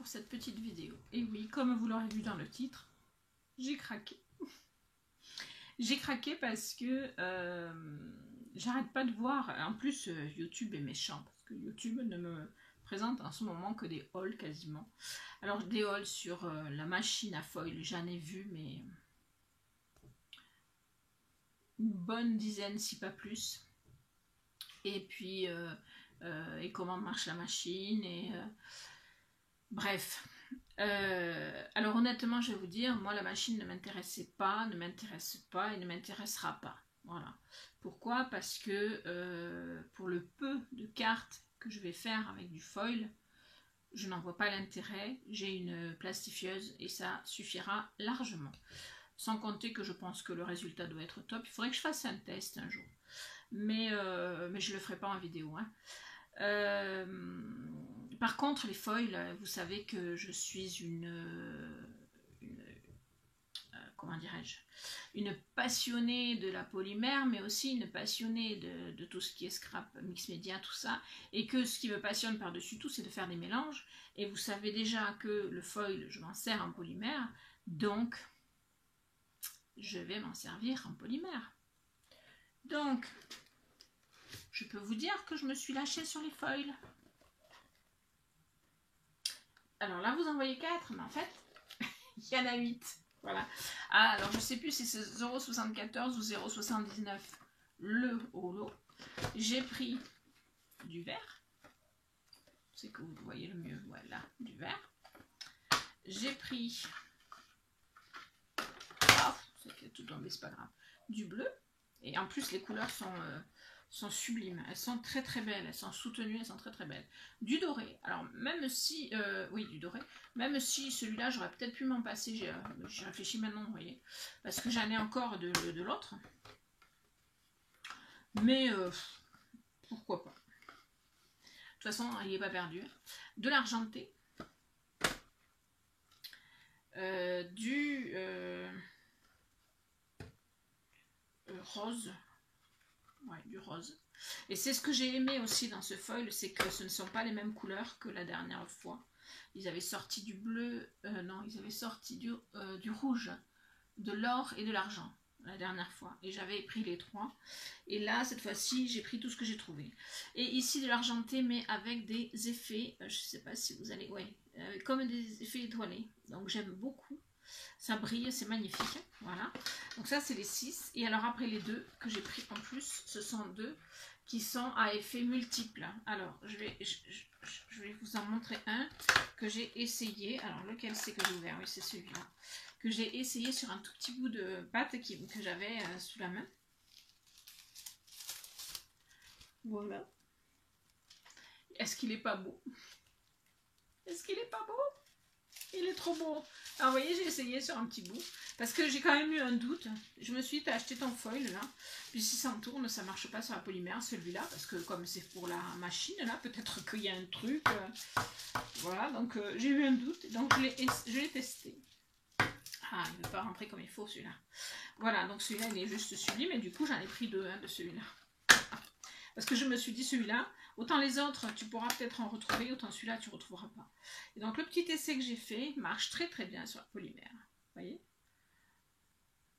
cette petite vidéo. Et oui, comme vous l'aurez vu dans le titre, j'ai craqué. J'ai craqué parce que j'arrête pas de voir. En plus, YouTube est méchant parce que YouTube ne me présente en ce moment que des hauls quasiment. Alors, des hauls sur la machine à foil, j'en ai vu, mais une bonne dizaine, si pas plus. Et puis, et comment marche la machine, et bref. Alors honnêtement, je vais vous dire, moi la machine ne m'intéressait pas, ne m'intéresse pas et ne m'intéressera pas. Voilà. Pourquoi? Parce que pour le peu de cartes que je vais faire avec du foil, je n'en vois pas l'intérêt. J'ai une plastifieuse et ça suffira largement. Sans compter que je pense que le résultat doit être top. Il faudrait que je fasse un test un jour. Mais je ne le ferai pas en vidéo. Hein. Par contre, les foils, vous savez que je suis comment dirais-je, une passionnée de la polymère, mais aussi une passionnée de tout ce qui est scrap, mix média, tout ça, et que ce qui me passionne par-dessus tout, c'est de faire des mélanges, et vous savez déjà que le foil, je m'en sers en polymère, donc je vais m'en servir en polymère. Donc, je peux vous dire que je me suis lâchée sur les foils. Alors là, vous en voyez 4, mais en fait, il y en a 8. Voilà. Ah, alors je ne sais plus si c'est 0,74 ou 0,79 le holo. J'ai pris du vert. C'est que vous voyez le mieux. Voilà, du vert. J'ai pris... Oh, c'est tout tombé, c'est pas grave. Du bleu. Et en plus, les couleurs sont sublimes, elles sont très très belles, elles sont soutenues, elles sont très très belles. Du doré, alors même si, oui du doré, même si celui-là j'aurais peut-être pu m'en passer, j'y réfléchis maintenant, vous voyez, parce que j'en ai encore de l'autre, mais pourquoi pas. De toute façon, il n'est pas perdu. De l'argenté, du rose. Ouais, du rose. Et c'est ce que j'ai aimé aussi dans ce foil, c'est que ce ne sont pas les mêmes couleurs que la dernière fois. Ils avaient sorti du bleu, non, ils avaient sorti du rouge, de l'or et de l'argent la dernière fois. Et j'avais pris les trois. Et là, cette fois-ci, j'ai pris tout ce que j'ai trouvé. Et ici, de l'argenté, mais avec des effets, je ne sais pas si vous allez, ouais, comme des effets étoilés. Donc j'aime beaucoup. Ça brille, c'est magnifique. Voilà. Donc ça, c'est les 6. Et alors après les 2 que j'ai pris en plus, ce sont 2 qui sont à effet multiple. Alors, je vais vous en montrer un que j'ai essayé. Alors, lequel c'est que j'ai ouvert? Oui, c'est celui-là. Que j'ai essayé sur un tout petit bout de pâte que j'avais sous la main. Voilà. Est-ce qu'il est pas beau? Est-ce qu'il est pas beau? Il est trop beau. Alors, vous voyez, j'ai essayé sur un petit bout. Parce que j'ai quand même eu un doute. Je me suis dit, t'as acheté ton foil, là. Puis si ça en tourne, ça marche pas sur la polymère, celui-là. Parce que comme c'est pour la machine, là, peut-être qu'il y a un truc. Voilà, donc j'ai eu un doute. Donc, je l'ai testé. Ah, il ne veut pas rentrer comme il faut, celui-là. Voilà, donc celui-là, il est juste sublime. Et du coup, j'en ai pris 2 de celui-là. Parce que je me suis dit, celui-là, autant les autres, tu pourras peut-être en retrouver, autant celui-là, tu ne retrouveras pas. Et donc, le petit essai que j'ai fait marche très très bien sur la polymère. Vous voyez?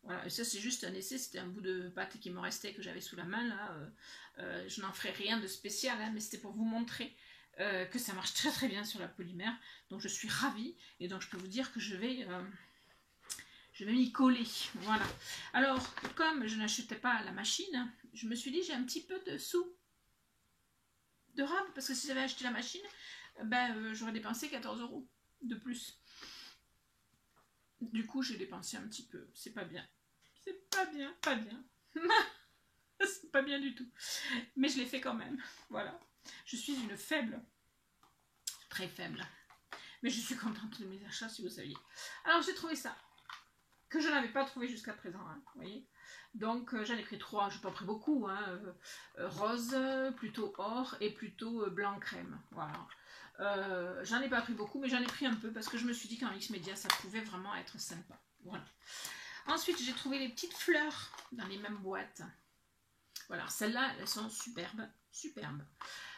Voilà, et ça, c'est juste un essai. C'était un bout de pâte qui me restait, que j'avais sous la main, là. Je n'en ferai rien de spécial, hein, mais c'était pour vous montrer que ça marche très très bien sur la polymère. Donc, je suis ravie. Et donc, je peux vous dire que je vais m'y coller. Voilà. Alors, comme je n'achetais pas la machine, je me suis dit, j'ai un petit peu de sous de rab, parce que si j'avais acheté la machine, ben, j'aurais dépensé 14 € de plus. Du coup, j'ai dépensé un petit peu. C'est pas bien. C'est pas bien, pas bien. C'est pas bien du tout. Mais je l'ai fait quand même. Voilà. Je suis une faible. Très faible. Mais je suis contente de mes achats, si vous saviez. Alors, j'ai trouvé ça. Que je n'avais pas trouvé jusqu'à présent, hein, vous voyez. Donc j'en ai pris 3, je n'ai pas pris beaucoup, hein, rose, plutôt or et plutôt blanc crème, voilà. J'en ai pas pris beaucoup, mais j'en ai pris un peu parce que je me suis dit qu'en mix média ça pouvait vraiment être sympa, voilà. Ensuite j'ai trouvé les petites fleurs dans les mêmes boîtes. Voilà, celles-là elles sont superbes, superbes.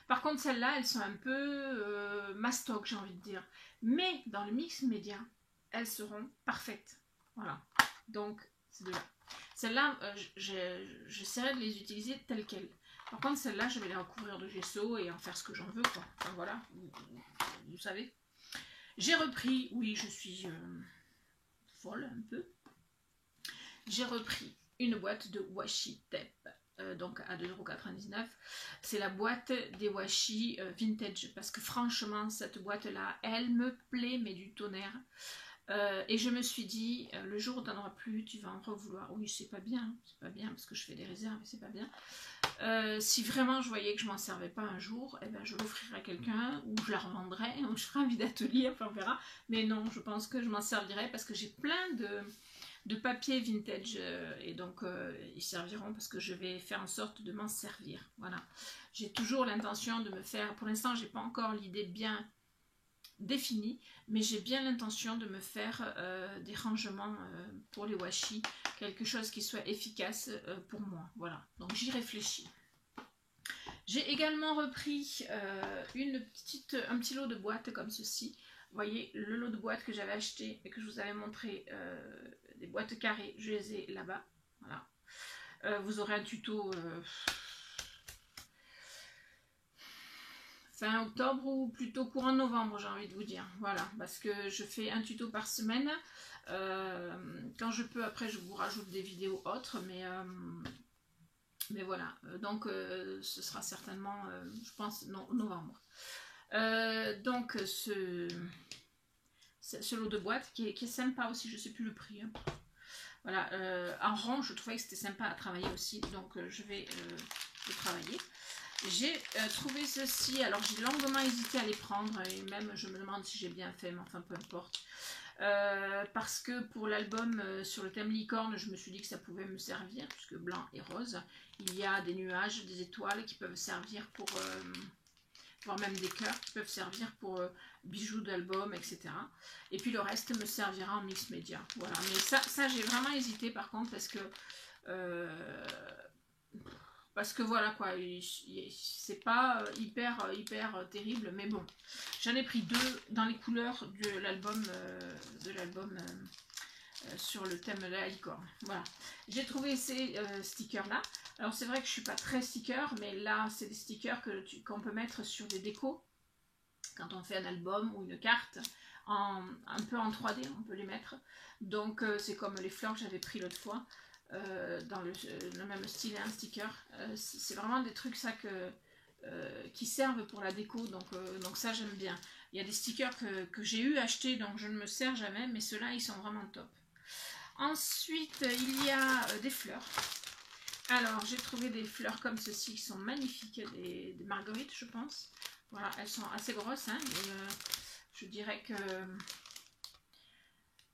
Par contre, celles-là, elles sont un peu mastoc, j'ai envie de dire. Mais dans le mix média, elles seront parfaites. Voilà. Donc, c'est de là. Celles-là, j'essaierai de les utiliser telles quelles. Par contre, celles-là, je vais les recouvrir de gesso et en faire ce que j'en veux, quoi. Enfin, voilà, vous savez. J'ai repris, oui, je suis folle un peu. J'ai repris une boîte de washi tape, donc à 2,99 €. C'est la boîte des washi vintage, parce que franchement, cette boîte-là, elle me plaît, mais du tonnerre. Et je me suis dit, le jour où tu n'en auras plus, tu vas en revouloir. Oui, c'est pas bien, parce que je fais des réserves, c'est pas bien. Si vraiment je voyais que je m'en servais pas un jour, eh ben, je l'offrirai à quelqu'un, ou je la revendrai, ou je ferai un vide atelier, enfin on verra. Mais non, je pense que je m'en servirai parce que j'ai plein de papier vintage, et donc ils serviront parce que je vais faire en sorte de m'en servir. Voilà. J'ai toujours l'intention de me faire, pour l'instant j'ai pas encore l'idée bien définie, mais j'ai bien l'intention de me faire des rangements pour les washi, quelque chose qui soit efficace pour moi. Voilà, donc j'y réfléchis. J'ai également repris un petit lot de boîtes comme ceci. Vous voyez, le lot de boîtes que j'avais acheté et que je vous avais montré, des boîtes carrées, je les ai là-bas. Voilà. Vous aurez un tuto fin octobre ou plutôt courant novembre, j'ai envie de vous dire. Voilà, parce que je fais un tuto par semaine. Quand je peux, après, je vous rajoute des vidéos autres, mais voilà. Donc, ce sera certainement, je pense, novembre. Donc, ce lot de boîtes qui est sympa aussi, je ne sais plus le prix. Hein. Voilà, en rond, je trouvais que c'était sympa à travailler aussi, donc je vais le travailler. J'ai trouvé ceci, alors j'ai longuement hésité à les prendre et même je me demande si j'ai bien fait, mais enfin peu importe. Parce que pour l'album sur le thème licorne, je me suis dit que ça pouvait me servir, puisque blanc et rose, il y a des nuages, des étoiles qui peuvent servir pour, voire même des cœurs qui peuvent servir pour bijoux d'album, etc. Et puis le reste me servira en mix média. Voilà, mais ça j'ai vraiment hésité par contre parce que voilà quoi, c'est pas hyper terrible, mais bon, j'en ai pris deux dans les couleurs de l'album sur le thème de la licorne. Voilà, j'ai trouvé ces stickers là. Alors c'est vrai que je suis pas très sticker, mais là c'est des stickers qu'on peut mettre sur des décos quand on fait un album ou une carte un peu en 3D, on peut les mettre. Donc c'est comme les fleurs que j'avais pris l'autre fois. Dans le même style et un sticker, c'est vraiment des trucs ça qui servent pour la déco, donc ça j'aime bien. Il y a des stickers que j'ai eu achetés, donc je ne me sers jamais, mais ceux-là ils sont vraiment top. Ensuite il y a des fleurs. Alors j'ai trouvé des fleurs comme ceci qui sont magnifiques, des marguerites je pense. Voilà, elles sont assez grosses, hein, et, je dirais que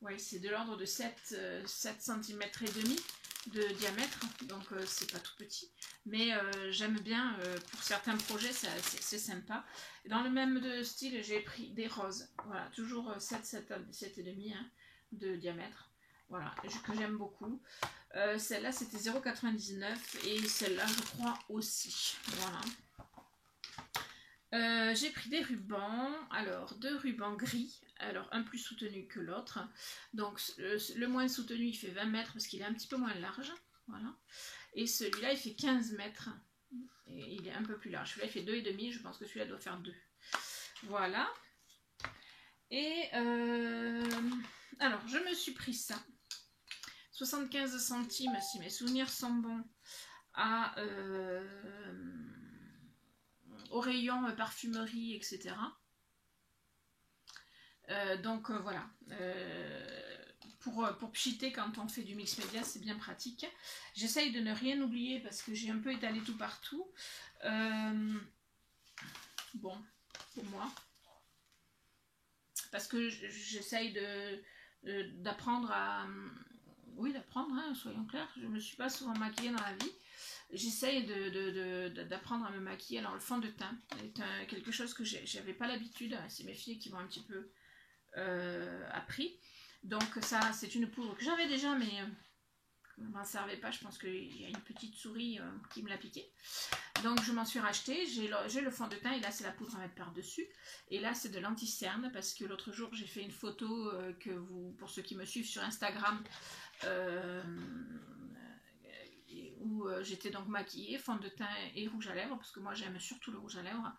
ouais, c'est de l'ordre de 7 cm et demi de diamètre, donc c'est pas tout petit, mais j'aime bien pour certains projets, c'est sympa. Et dans le même style, j'ai pris des roses, voilà, toujours 7,5 hein, de diamètre, voilà, que j'aime beaucoup. Celle-là c'était 0,99 et celle-là je crois aussi, voilà. J'ai pris des rubans, alors 2 rubans gris, alors un plus soutenu que l'autre, donc le moins soutenu il fait 20 mètres parce qu'il est un petit peu moins large, voilà, et celui-là il fait 15 mètres, et il est un peu plus large, celui-là il fait 2,5, je pense que celui-là doit faire 2, voilà, et alors je me suis pris ça, 75 centimes si mes souvenirs sont bons, au rayon parfumerie, etc. Donc voilà, pour pchiter quand on fait du mix média, c'est bien pratique. J'essaye de ne rien oublier parce que j'ai un peu étalé tout partout. Bon, pour moi. Parce que j'essaye d'apprendre à... Oui, d'apprendre, hein, soyons clairs. Je ne me suis pas souvent maquillée dans la vie. J'essaye d'apprendre à me maquiller. Alors le fond de teint est quelque chose que j'avais pas l'habitude. C'est mes filles qui m'ont un petit peu appris. Donc ça c'est une poudre que j'avais déjà, mais ne m'en servais pas, je pense qu'il y a une petite souris qui me l'a piqué. Donc je m'en suis racheté, j'ai le fond de teint et là c'est la poudre à mettre par-dessus. Et là c'est de l'anti-cerne parce que l'autre jour j'ai fait une photo pour ceux qui me suivent sur Instagram, où j'étais donc maquillée, fond de teint et rouge à lèvres, parce que moi j'aime surtout le rouge à lèvres.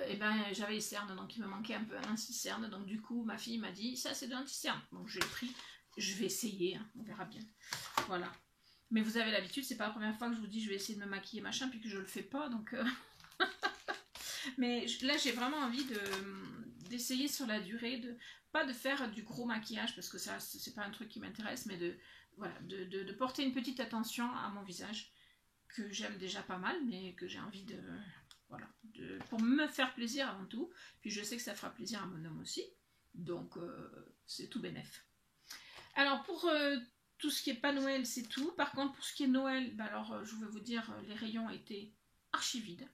Et ben j'avais les cernes, donc il me manquait un peu un anti-cerne, donc du coup ma fille m'a dit ça c'est de l'anti-cerne, donc je l'ai pris, je vais essayer, hein, on verra bien, voilà. Mais vous avez l'habitude, c'est pas la première fois que je vous dis je vais essayer de me maquiller machin puis que je le fais pas, donc mais là j'ai vraiment envie d'essayer sur la durée, pas de faire du gros maquillage parce que ça c'est pas un truc qui m'intéresse, mais voilà, de porter une petite attention à mon visage que j'aime déjà pas mal, mais que j'ai envie voilà, pour me faire plaisir avant tout, puis je sais que ça fera plaisir à mon homme aussi, donc c'est tout bénef. Alors pour tout ce qui est pas Noël, c'est tout. Par contre pour ce qui est Noël, bah alors je vais vous dire, les rayons étaient archi vides.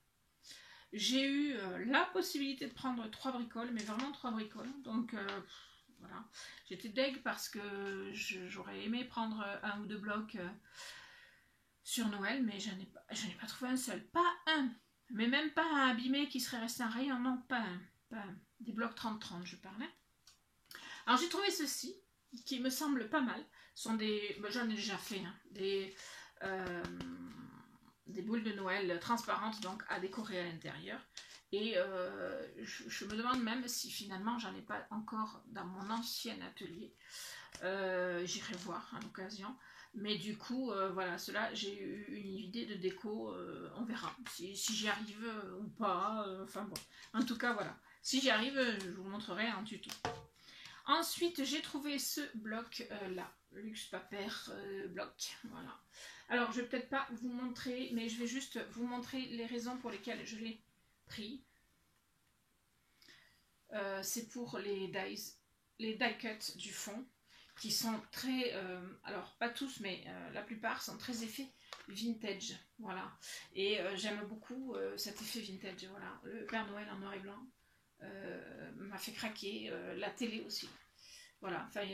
J'ai eu la possibilité de prendre 3 bricoles, mais vraiment 3 bricoles, donc voilà, j'étais deg parce que j'aurais aimé prendre 1 ou 2 blocs sur Noël, mais j'en ai pas trouvé un seul, pas un. Mais même pas un abîmé qui serait resté un rayon, non, pas un. Des blocs 30-30, je parlais. Alors j'ai trouvé ceci, qui me semble pas mal. Sont des, j'en ai déjà fait, hein, des boules de Noël transparentes, donc à décorer à l'intérieur. Et je me demande même si finalement j'en ai pas encore dans mon ancien atelier. J'irai voir à l'occasion. Mais du coup, voilà, cela, j'ai eu une idée de déco, on verra si j'y arrive ou pas, enfin bon, en tout cas, voilà. Si j'y arrive, je vous montrerai en tuto. Ensuite, j'ai trouvé ce bloc là, Luxe Paper bloc, voilà. Alors, je vais peut-être pas vous montrer, mais je vais juste vous montrer les raisons pour lesquelles je l'ai pris. C'est pour les die cuts du fond, qui sont très, alors pas tous, mais la plupart sont très effets vintage, voilà. Et j'aime beaucoup cet effet vintage, voilà. Le Père Noël en noir et blanc m'a fait craquer, la télé aussi, voilà. Enfin,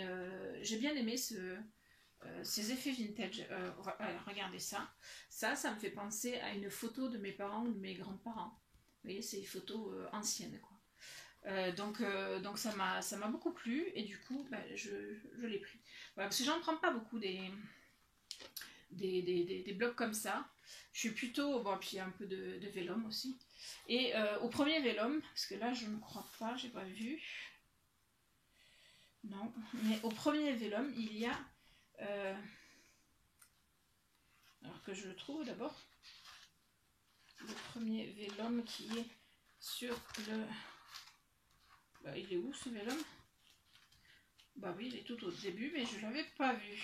j'ai bien aimé ces effets vintage. Regardez ça. Ça me fait penser à une photo de mes parents ou de mes grands-parents. Vous voyez, c'est une photo ancienne, quoi. Donc ça m'a beaucoup plu et du coup bah, je l'ai pris. Voilà, parce que j'en prends pas beaucoup des blocs comme ça. Je suis plutôt, bon, puis un peu de vélum aussi. Et au premier vélum, parce que là je ne crois pas, j'ai pas vu. Non, mais au premier vélum, il y a alors que je le trouve d'abord. Le premier vélum qui est sur le... Bah, il est où ce vélum? Bah oui, il est tout au début, mais je ne l'avais pas vu.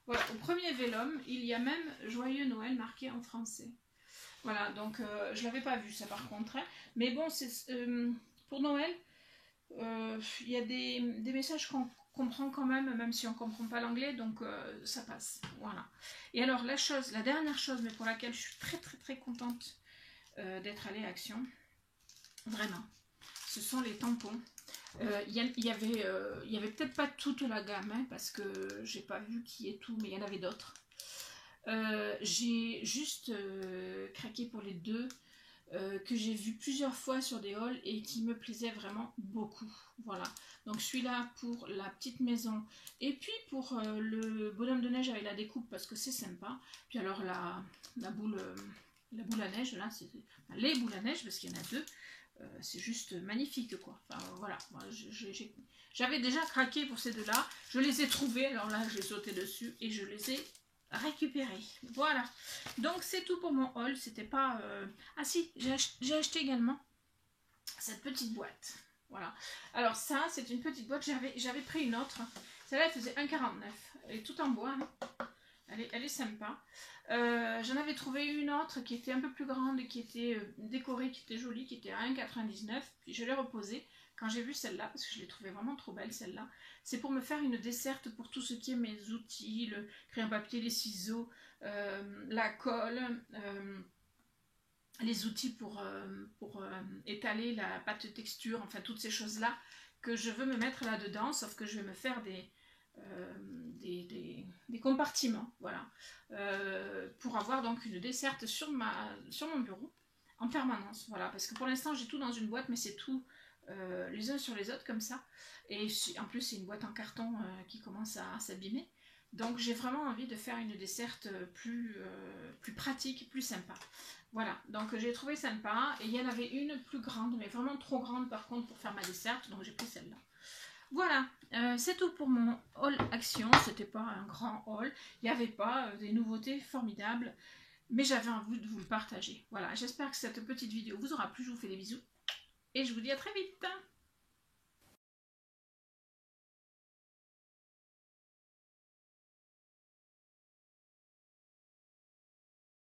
Voilà, au premier vélum, il y a même Joyeux Noël marqué en français. Voilà, donc je ne l'avais pas vu ça par contre. Hein. Mais bon, pour Noël, il y a des messages qu'on comprend quand même si on ne comprend pas l'anglais, donc ça passe. Voilà. Et alors la dernière chose, mais pour laquelle je suis très très très contente d'être allée à Action, vraiment, ce sont les tampons. Il y avait peut-être pas toute la gamme, hein, parce que j'ai pas vu qui est tout, mais il y en avait d'autres. J'ai juste craqué pour les deux que j'ai vu plusieurs fois sur des hauls et qui me plaisaient vraiment beaucoup. Voilà. Donc celui-là pour la petite maison et puis pour le bonhomme de neige avec la découpe parce que c'est sympa. Puis alors la boule à neige, là, c'est les boules à neige parce qu'il y en a deux. C'est juste magnifique quoi. Enfin, voilà, j'avais déjà craqué pour ces deux-là. Je les ai trouvés, alors là j'ai sauté dessus et je les ai récupérés. Voilà. Donc c'est tout pour mon haul. C'était pas... Ah si, j'ai acheté également cette petite boîte. Voilà. Alors ça, c'est une petite boîte. J'avais pris une autre. Celle-là, elle faisait 1,49. Elle est toute en bois. Hein. Elle est sympa. J'en avais trouvé une autre qui était un peu plus grande et qui était décorée, qui était jolie, qui était à 1,99. Puis je l'ai reposée quand j'ai vu celle-là, parce que je l'ai trouvée vraiment trop belle celle-là. C'est pour me faire une desserte pour tout ce qui est mes outils, le crayon papier, les ciseaux, la colle, les outils pour étaler la pâte texture, enfin toutes ces choses-là que je veux me mettre là-dedans, sauf que je vais me faire des compartiments, voilà, pour avoir donc une desserte sur mon bureau en permanence, voilà, parce que pour l'instant j'ai tout dans une boîte, mais c'est tout les uns sur les autres comme ça, et en plus c'est une boîte en carton qui commence à s'abîmer, donc j'ai vraiment envie de faire une desserte plus pratique, plus sympa. Voilà, donc j'ai trouvé sympa, et il y en avait une plus grande, mais vraiment trop grande par contre pour faire ma desserte, donc j'ai pris celle-là. Voilà, c'est tout pour mon haul action. C'était pas un grand haul, il n'y avait pas des nouveautés formidables, mais j'avais envie de vous le partager. Voilà, j'espère que cette petite vidéo vous aura plu, je vous fais des bisous, et je vous dis à très vite.